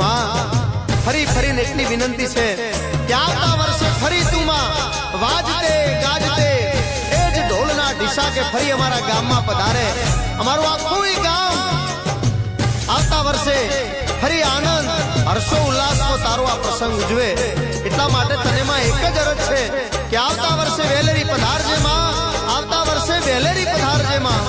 માં ફરી ફરીને એટલી વિનંતી છે કે આવતા વર્ષે ફરી તું માં વાજતે ગાજતે એ જ ઢોલના ઢીસા કે ફરી અમારા ગામમાં પધારે, અમારું આખું ગામ આવતા વર્ષે ફરી આનંદ હર્ષો ઉલ્લાસનો તારો આ પ્રસંગ ઉજવે। એટલા માટે તને માં એક જ અરજ છે કે આવતા વર્ષે વેલેરી પધારજે માં, આવતા વર્ષે વેલેરી પધારજે માં।